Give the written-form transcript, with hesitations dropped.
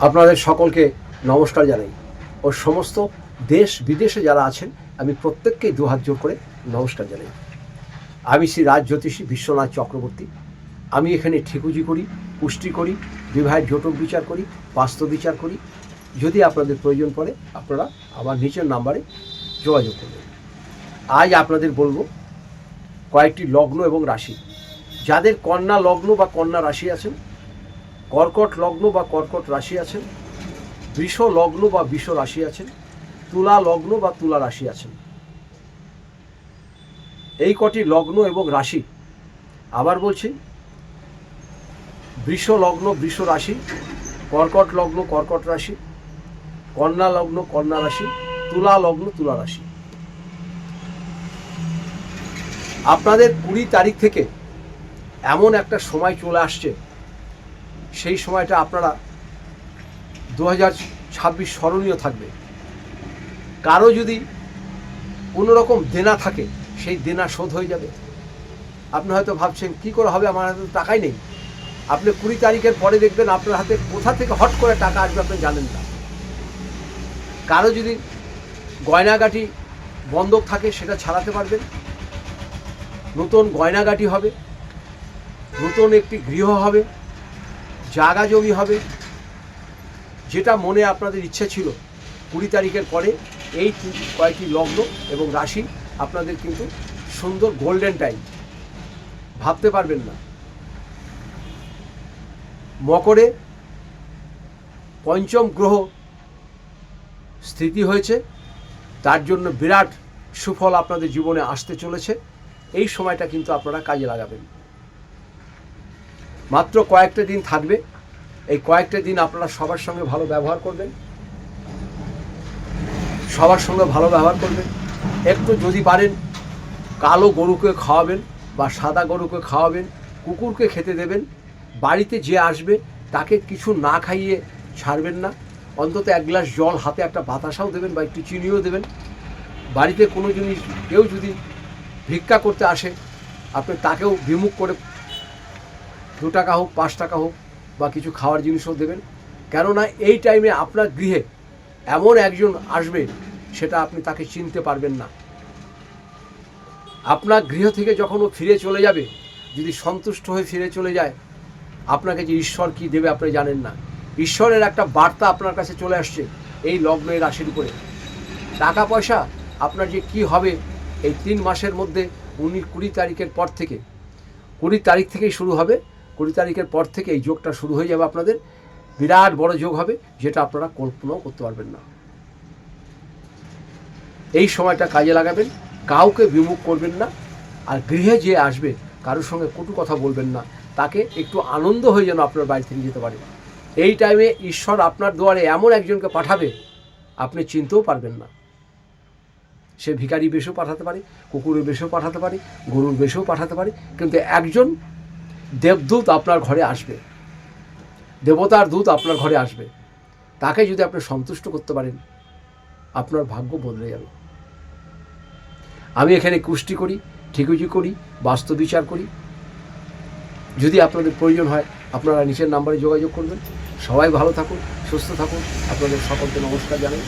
আপনাদের সকলকে নমস্কার জানাই ও সমস্ত দেশ বিদেশে যারা আছেন আমি প্রত্যেককেই দুহাত জোর করে নমস্কার জানাই। আমি শ্রী রাজ জ্যোতিষী বিশ্বনাথ চক্রবর্তী। আমি এখানে ঠিকুজি করি, পুষ্টি করি, বিবাহের জটক বিচার করি, বাস্তু বিচার করি। যদি আপনাদের প্রয়োজন পড়ে আপনারা আমার নিচের নাম্বারে যোগাযোগ করবেন। আজ আপনাদের বলবো কয়েকটি লগ্ন এবং রাশি। যাদের কন্যা লগ্ন বা কন্যা রাশি আছেন, কর্কট লগ্ন বা কর্কট রাশি আছেন, বৃষ লগ্ন বা বৃষ রাশি আছেন, তুলা লগ্ন বা তুলা রাশি আছেন, এই কটি লগ্ন এবং রাশি, আবার বলছি, বৃষ লগ্ন বৃষ রাশি, কর্কট লগ্ন কর্কট রাশি, কন্যা লগ্ন কন্যা রাশি, তুলা লগ্ন তুলা রাশি। আপনাদের 20 তারিখ থেকে এমন একটা সময় চলে আসছে, সেই সময়টা আপনারা 2026 স্মরণীয় থাকবে। কারো যদি কোনোরকম দেনা থাকে সেই দেনা শোধ হয়ে যাবে। আপনি হয়তো ভাবছেন কী করে হবে, আমার হাতে টাকাই নেই। আপনি 20 তারিখের পরে দেখবেন আপনার হাতে কোথা থেকে হট করে টাকা আসবে আপনি জানেন না। কারো যদি গয়নাগাটি বন্ধক থাকে সেটা ছাড়াতে পারবেন, নতুন গয়নাগাটি হবে, নতুন একটি গৃহ হবে, জায়গা জমি হবে। যেটা মনে আপনাদের ইচ্ছে ছিল 20 তারিখের পরে এই কয়েকটি লগ্ন এবং রাশি আপনাদের কিন্তু সুন্দর গোল্ডেন টাইম, ভাবতে পারবেন না। মকরে পঞ্চম গ্রহ স্থিতি হয়েছে, তার জন্য বিরাট সুফল আপনাদের জীবনে আসতে চলেছে। এই সময়টা কিন্তু আপনারা কাজে লাগাবেন। মাত্র কয়েকটা দিন থাকবে, এই কয়েকটা দিন আপনারা সবার সঙ্গে ভালো ব্যবহার করবেন, সবার সঙ্গে ভালো ব্যবহার করবেন। একটু যদি পারেন কালো গরুকে খাওয়াবেন বা সাদা গরুকে খাওয়াবেন, কুকুরকে খেতে দেবেন। বাড়িতে যে আসবে তাকে কিছু না খাইয়ে ছাড়বেন না, অন্তত 1 গ্লাস জল, হাতে একটা বাতাসাও দেবেন বা একটু চিনিও দেবেন। বাড়িতে কোনো জিনিস কেউ যদি ভিক্ষা করতে আসে আপনি তাকেও বিমুখ করে 2 টাকা হোক 5 টাকা হোক বা কিছু খাওয়ার জিনিসও দেবেন। কেননা এই টাইমে আপনার গৃহে এমন একজন আসবে সেটা আপনি তাকে চিনতে পারবেন না। আপনার গৃহ থেকে যখন ও ফিরে চলে যাবে, যদি সন্তুষ্ট হয়ে ফিরে চলে যায়, আপনাকে যে ঈশ্বর কি দেবে আপনি জানেন না। ঈশ্বরের একটা বার্তা আপনার কাছে চলে আসছে এই লগ্ন এই রাশির উপরে। টাকা পয়সা আপনার যে কি হবে এই 3 মাসের মধ্যে 20 তারিখের পর থেকে, 20 তারিখ থেকেই শুরু হবে। 20 তারিখের পর থেকে এই যোগটা শুরু হয়ে যাবে আপনাদের। বিরাট বড় যোগ হবে, যেটা আপনারা কল্পনাও করতে পারবেন না। এই সময়টা কাজে লাগাবেন, কাউকে বিমুখ করবেন না। আর গৃহে যে আসবে কারোর সঙ্গে কটু কথা বলবেন না, তাকে একটু আনন্দ হয়ে যেন আপনার বাড়ি থেকে যেতে পারে। এই টাইমে ঈশ্বর আপনার দুয়ারে এমন একজনকে পাঠাবে আপনি চিনতেও পারবেন না। সে ভিখারি বেশেও পাঠাতে পারে, কুকুরের বেশেও পাঠাতে পারে, গরুর বেশেও পাঠাতে পারে, কিন্তু একজন দেবদূত আপনার ঘরে আসবে, দেবতার দূত আপনার ঘরে আসবে। তাকে যদি আপনি সন্তুষ্ট করতে পারেন আপনার ভাগ্য বদলে যাবে। আমি এখানে কুষ্টি করি, ঠিকুজি করি, বাস্তু বিচার করি। যদি আপনাদের প্রয়োজন হয় আপনারা নিচের নাম্বারে যোগাযোগ করবেন। সবাই ভালো থাকুন, সুস্থ থাকুন। আপনাদের সকলকে নমস্কার জানাই।